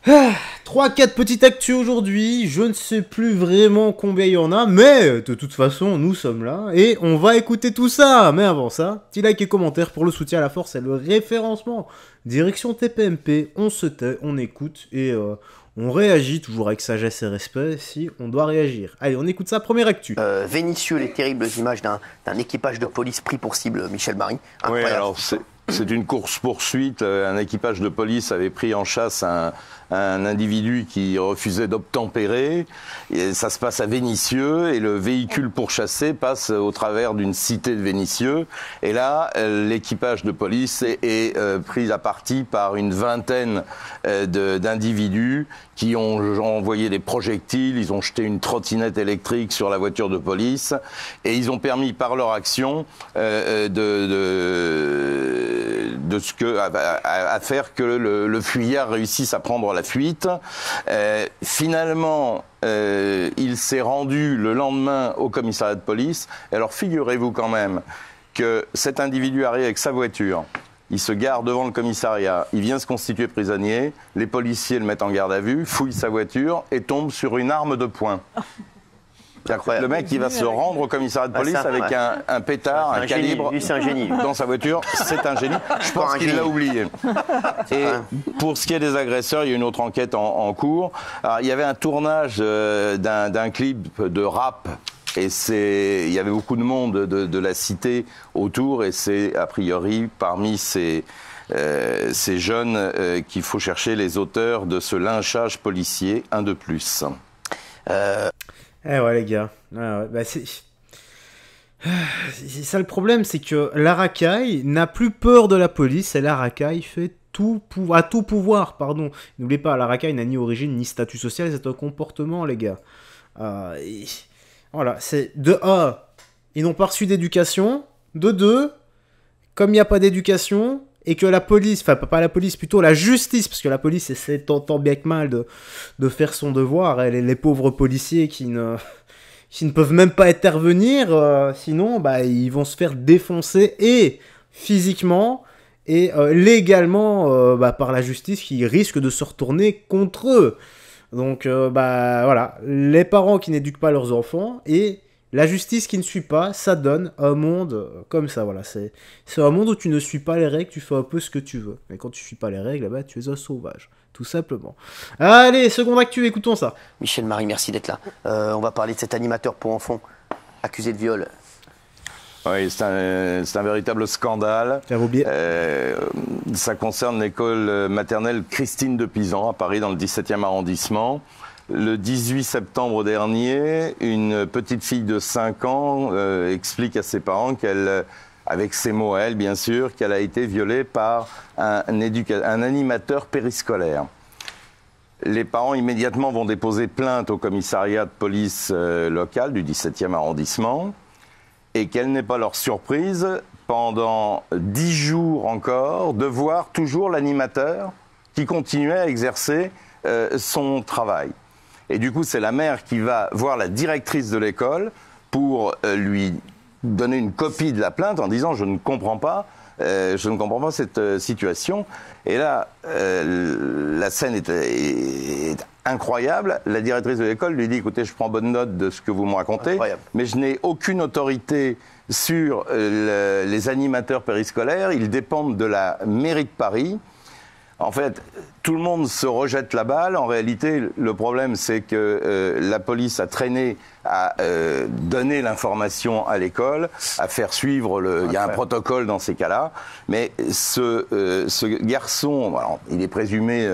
3-4 petites actus aujourd'hui, je ne sais plus vraiment combien il y en a, mais de toute façon, nous sommes là, et on va écouter tout ça. Mais avant ça, petit like et commentaire pour le soutien à la force et le référencement. Direction TPMP, on se tait, on écoute, et on réagit toujours avec sagesse et respect si on doit réagir. Allez, on écoute ça, première actu. Vénitieux, les terribles images d'un équipage de police pris pour cible, Michel Marie. Oui, alors c'est une course-poursuite. Un équipage de police avait pris en chasse un individu qui refusait d'obtempérer. Et ça se passe à Vénissieux et le véhicule pourchassé passe au travers d'une cité de Vénissieux. Et là, l'équipage de police est pris à partie par une vingtaine d'individus qui ont envoyé des projectiles, ils ont jeté une trottinette électrique sur la voiture de police et ils ont permis par leur action à faire que le fuyard réussisse à prendre la fuite. Finalement, il s'est rendu le lendemain au commissariat de police. Alors figurez-vous quand même que cet individu arrive avec sa voiture. Il se gare devant le commissariat, il vient se constituer prisonnier, les policiers le mettent en garde à vue, fouillent sa voiture et tombe sur une arme de poing. Le mec, il va se rendre au commissariat de police avec un pétard, un calibre dans sa voiture. C'est un génie. Je pense qu'il l'a oublié. Et pour ce qui est des agresseurs, il y a une autre enquête en cours. Alors, il y avait un tournage d'un clip de rap. Et il y avait beaucoup de monde de la cité autour. Et c'est a priori parmi ces jeunes qu'il faut chercher les auteurs de ce lynchage policier, un de plus. Eh ouais les gars, c'est ça le problème, c'est que l'Arakaï n'a plus peur de la police et l'Arakaï fait à tout pouvoir, pardon. N'oubliez pas, l'Arakaï n'a ni origine ni statut social, c'est un comportement les gars. Voilà, c'est de 1, ils n'ont pas reçu d'éducation, de 2, comme il n'y a pas d'éducation, et que la police, enfin pas la police, plutôt la justice, parce que la police essaie tant bien que mal de faire son devoir, et les pauvres policiers qui ne peuvent même pas intervenir, sinon ils vont se faire défoncer, et physiquement, et légalement par la justice qui risque de se retourner contre eux. Donc voilà, les parents qui n'éduquent pas leurs enfants, et la justice qui ne suit pas, ça donne un monde comme ça, voilà. C'est un monde où tu ne suis pas les règles, tu fais un peu ce que tu veux. Mais quand tu suis pas les règles, tu es un sauvage, tout simplement. Allez, seconde actu, écoutons ça. Michel Marie, merci d'être là. On va parler de cet animateur pour enfants accusé de viol. Oui, c'est un véritable scandale. J'avais oublié. Ça concerne l'école maternelle Christine de Pisan à Paris, dans le 17e arrondissement. Le 18 septembre dernier, une petite fille de 5 ans explique à ses parents qu'elle, avec ses mots à elle bien sûr, qu'elle a été violée par un animateur périscolaire. Les parents immédiatement vont déposer plainte au commissariat de police local du 17e arrondissement et quelle n'est pas leur surprise, pendant 10 jours encore, de voir toujours l'animateur qui continuait à exercer son travail. Et du coup, c'est la mère qui va voir la directrice de l'école pour lui donner une copie de la plainte en disant « je ne comprends pas cette situation ». Et là, la scène est incroyable. La directrice de l'école lui dit « écoutez, je prends bonne note de ce que vous me racontez, mais je n'ai aucune autorité sur les animateurs périscolaires. Ils dépendent de la mairie de Paris ». En fait, tout le monde se rejette la balle. En réalité, le problème, c'est que la police a traîné à donner l'information à l'école, à faire suivre il y a un protocole dans ces cas-là. Mais ce garçon, alors, il est présumé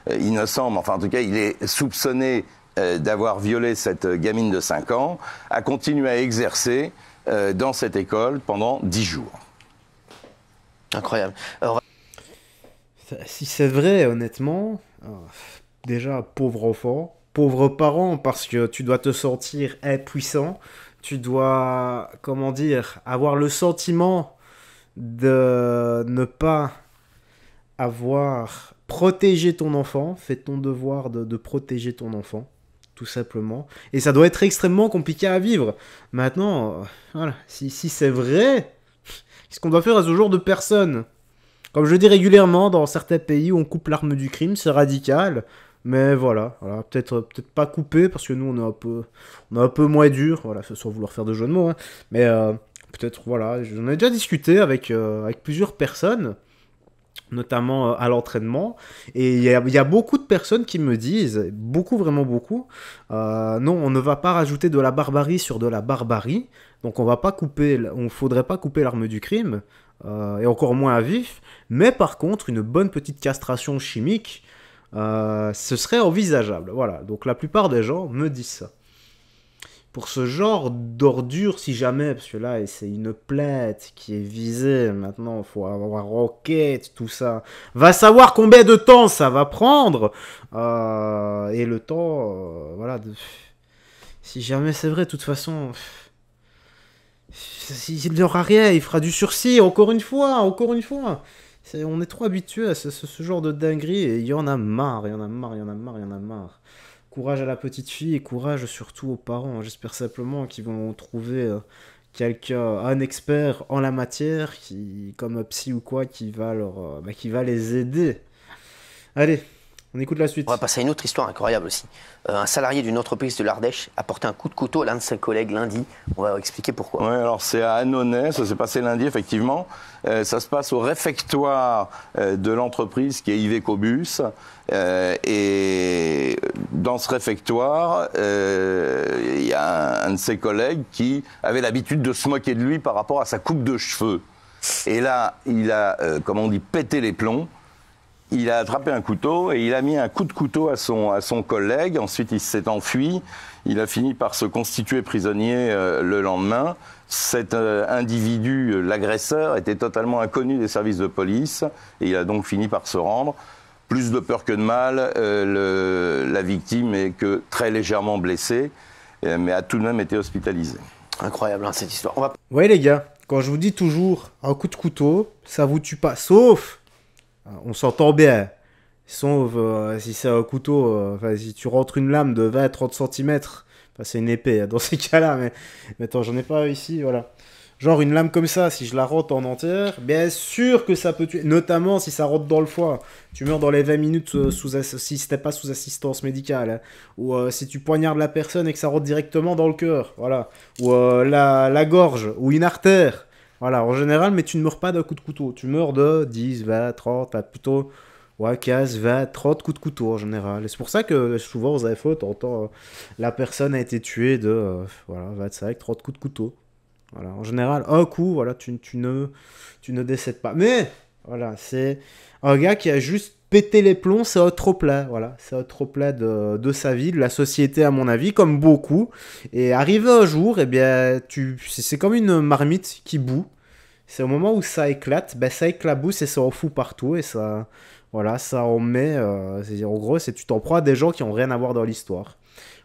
innocent, mais enfin, en tout cas, il est soupçonné d'avoir violé cette gamine de 5 ans, a continué à exercer dans cette école pendant 10 jours. Incroyable. Si c'est vrai, honnêtement, déjà, pauvre enfant, pauvre parent, parce que tu dois te sentir impuissant, tu dois, comment dire, avoir le sentiment de ne pas avoir protégé ton enfant, fais ton devoir de protéger ton enfant, tout simplement. Et ça doit être extrêmement compliqué à vivre. Maintenant, voilà, si c'est vrai, qu'est-ce qu'on doit faire à ce genre de personnes ? Comme je dis régulièrement, dans certains pays, on coupe l'arme du crime, c'est radical. Mais voilà, peut-être pas couper, parce que nous, on est un peu moins dur, voilà, sans vouloir faire de jeu de mots, hein. Mais peut-être, voilà, j'en ai déjà discuté avec plusieurs personnes, notamment à l'entraînement, et il y a beaucoup de personnes qui me disent, beaucoup, vraiment beaucoup, non, on ne va pas rajouter de la barbarie sur de la barbarie, donc on faudrait pas couper l'arme du crime, et encore moins à vif, mais par contre, une bonne petite castration chimique, ce serait envisageable. Voilà, donc la plupart des gens me disent ça. Pour ce genre d'ordure, si jamais, parce que là, c'est une plainte qui est visée, maintenant, il faut avoir enquête, tout ça. Va savoir combien de temps ça va prendre. Et le temps, voilà. Si jamais c'est vrai, de toute façon, il n'y aura rien, il fera du sursis, encore une fois. On est trop habitué à ce genre de dinguerie et il y en a marre. Courage à la petite fille et courage surtout aux parents. J'espère simplement qu'ils vont trouver un expert en la matière, comme un psy ou quoi, qui va les aider. Allez, on écoute la suite. On va passer à une autre histoire incroyable aussi. Un salarié d'une entreprise de l'Ardèche a porté un coup de couteau à l'un de ses collègues lundi. On va expliquer pourquoi. Oui, alors c'est à Annonay, ça s'est passé lundi effectivement. Ça se passe au réfectoire de l'entreprise qui est Iveco Bus. Et dans ce réfectoire, il y a un de ses collègues qui avait l'habitude de se moquer de lui par rapport à sa coupe de cheveux. Et là, il a, comme on dit, pété les plombs. Il a attrapé un couteau et il a mis un coup de couteau à son collègue. Ensuite, il s'est enfui. Il a fini par se constituer prisonnier le lendemain. Cet individu, l'agresseur, était totalement inconnu des services de police et il a donc fini par se rendre. Plus de peur que de mal, la victime est que très légèrement blessée, mais a tout de même été hospitalisée. Incroyable, hein, cette histoire. Ouais les gars, quand je vous dis toujours un coup de couteau, ça vous tue pas, sauf... On s'entend bien. Sauf si c'est un couteau, si tu rentres une lame de 20-30 cm, c'est une épée dans ces cas-là, mais attends, j'en ai pas ici, voilà. Genre une lame comme ça, si je la rentre en entière, bien sûr que ça peut tuer, notamment si ça rentre dans le foie. Tu meurs dans les 20 minutes si c'était pas sous assistance médicale, hein. Ou si tu poignardes la personne et que ça rentre directement dans le cœur, voilà. Ou la gorge, ou une artère. Voilà, en général, mais tu ne meurs pas d'un coup de couteau. Tu meurs de 10, 20, 30, plutôt 15, 20, 30 coups de couteau en général. Et c'est pour ça que souvent, aux AFO, t'entends la personne a été tuée de 25, 30 coups de couteau. Voilà, en général, un coup, voilà, tu ne décèdes pas. Mais, voilà, c'est un gars qui a juste pété les plombs, c'est un trop-plein, voilà. C'est un trop-plein de sa vie, de la société, à mon avis, comme beaucoup. Et arrivé un jour, eh bien, c'est comme une marmite qui bout. C'est au moment où ça éclate, ben ça éclabousse et ça en fout partout. Et ça, voilà, ça en met... en gros, tu t'en prends à des gens qui n'ont rien à voir dans l'histoire.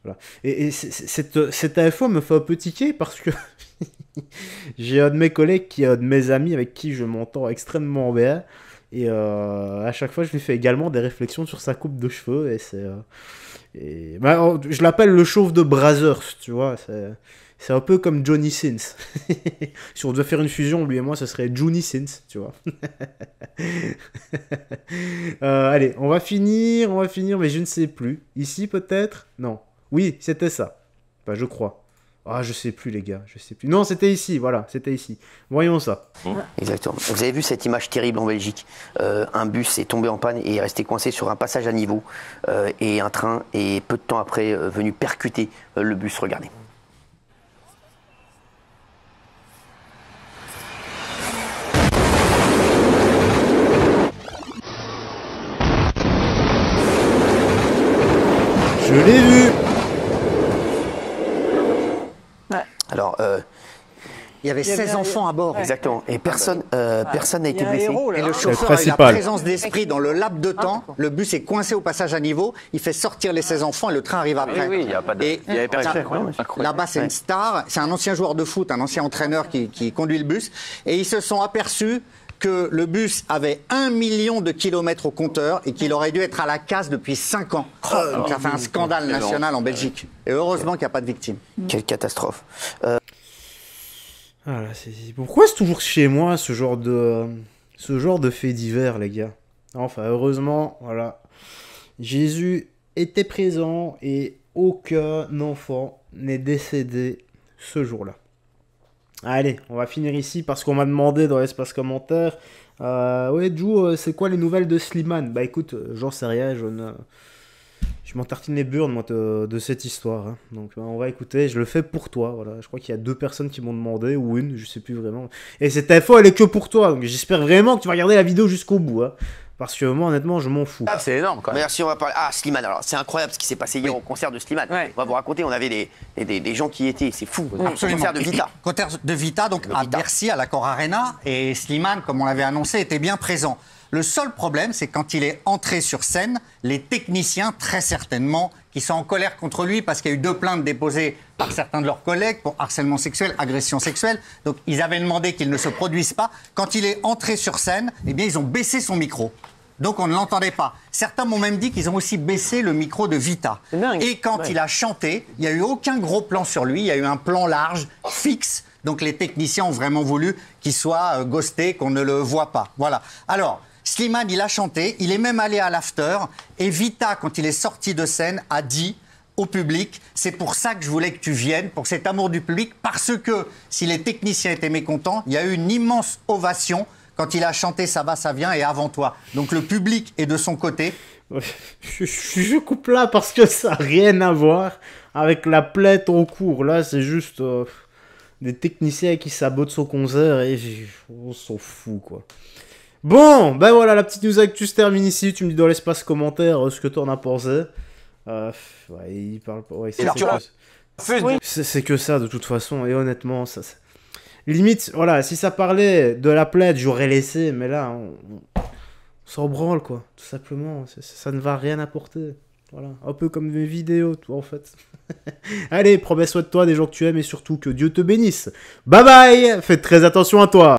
Voilà. Et cette info me fait un peu tiquer parce que j'ai un de mes collègues qui est un de mes amis avec qui je m'entends extrêmement bien. Et à chaque fois, je lui fais également des réflexions sur sa coupe de cheveux. Et je l'appelle le chauve de Brazzers, tu vois. C'est un peu comme Johnny Sins. Si on devait faire une fusion, lui et moi, ce serait Johnny Sins, tu vois. Allez, on va finir, mais je ne sais plus. Ici, peut-être? Non. Oui, c'était ça. Enfin, je crois. Ah, je sais plus, les gars, je sais plus. Non, c'était ici, voilà, c'était ici. Voyons ça. Exactement. Vous avez vu cette image terrible en Belgique. Un bus est tombé en panne et est resté coincé sur un passage à niveau. Et un train est peu de temps après venu percuter le bus. Regardez. Je l'ai vu. Alors, il y avait 16 enfants à bord. exactement. Et personne n'a été blessé. Et le chauffeur a eu la présence d'esprit dans le laps de temps. Le bus est coincé au passage à niveau. Il fait sortir les 16 enfants et le train arrive après. Oui, il n'y a pas de... Et là-bas, c'est une star. C'est un ancien joueur de foot, un ancien entraîneur qui conduit le bus. Et ils se sont aperçus que le bus avait 1 million de kilomètres au compteur et qu'il aurait dû être à la casse depuis 5 ans. Donc ça fait un scandale national en Belgique. Et heureusement qu'il n'y a pas de victimes. Quelle catastrophe. Voilà, pourquoi c'est toujours chez moi ce genre de Ce genre de fait divers, les gars. Enfin, heureusement, voilà. Jésus était présent et aucun enfant n'est décédé ce jour-là. Allez, on va finir ici parce qu'on m'a demandé dans l'espace commentaire. Ouais, Jou, c'est quoi les nouvelles de Slimane? Bah écoute, j'en sais rien, je m'en tartine les burnes, moi, de cette histoire. Hein. Donc, on va écouter, je le fais pour toi. Voilà. Je crois qu'il y a 2 personnes qui m'ont demandé, ou une, je sais plus vraiment. Et cette info, elle est que pour toi. Donc, j'espère vraiment que tu vas regarder la vidéo jusqu'au bout. Hein. Parce que moi, honnêtement, je m'en fous. Ah, c'est énorme, quand même. Merci, on va parler. Ah, Slimane, alors, c'est incroyable ce qui s'est passé hier au concert de Slimane. Ouais. On va vous raconter, on avait des gens qui y étaient, c'est fou. Absolument. Concert de Vita. Concert de Vita, donc à Vita. Bercy, à l'Accor Arena. Et Slimane, comme on l'avait annoncé, était bien présent. Le seul problème, c'est quand il est entré sur scène, les techniciens, très certainement, qui sont en colère contre lui parce qu'il y a eu 2 plaintes déposées par certains de leurs collègues pour harcèlement sexuel, agression sexuelle. Donc, ils avaient demandé qu'il ne se produise pas. Quand il est entré sur scène, eh bien, ils ont baissé son micro. Donc, on ne l'entendait pas. Certains m'ont même dit qu'ils ont aussi baissé le micro de Vita. C'est dingue. Et quand il a chanté, il n'y a eu aucun gros plan sur lui. Il y a eu un plan large, fixe. Donc, les techniciens ont vraiment voulu qu'il soit ghosté, qu'on ne le voit pas. Voilà. Alors, Slimane, il a chanté, il est même allé à l'after, et Vita, quand il est sorti de scène, a dit au public, c'est pour ça que je voulais que tu viennes, pour cet amour du public, parce que si les techniciens étaient mécontents, il y a eu une immense ovation quand il a chanté Ça va, ça vient, et avant toi. Donc le public est de son côté. Je coupe là parce que ça n'a rien à voir avec la plainte en cours. Là, c'est juste des techniciens qui sabotent son concert et on s'en fout, quoi. Bon, ben voilà, la petite news actu se termine ici. Tu me dis dans l'espace commentaire ce que t'en as pensé. Ouais, il parle pas. Ouais, c'est que ça, de toute façon. Et honnêtement, ça. Limite, voilà, si ça parlait de la plaide, j'aurais laissé. Mais là, on s'en branle, quoi. Tout simplement. Ça ne va rien apporter. Voilà. Un peu comme mes vidéos, toi, en fait. Allez, prends bien soin de toi, des gens que tu aimes et surtout que Dieu te bénisse. Bye bye. Faites très attention à toi.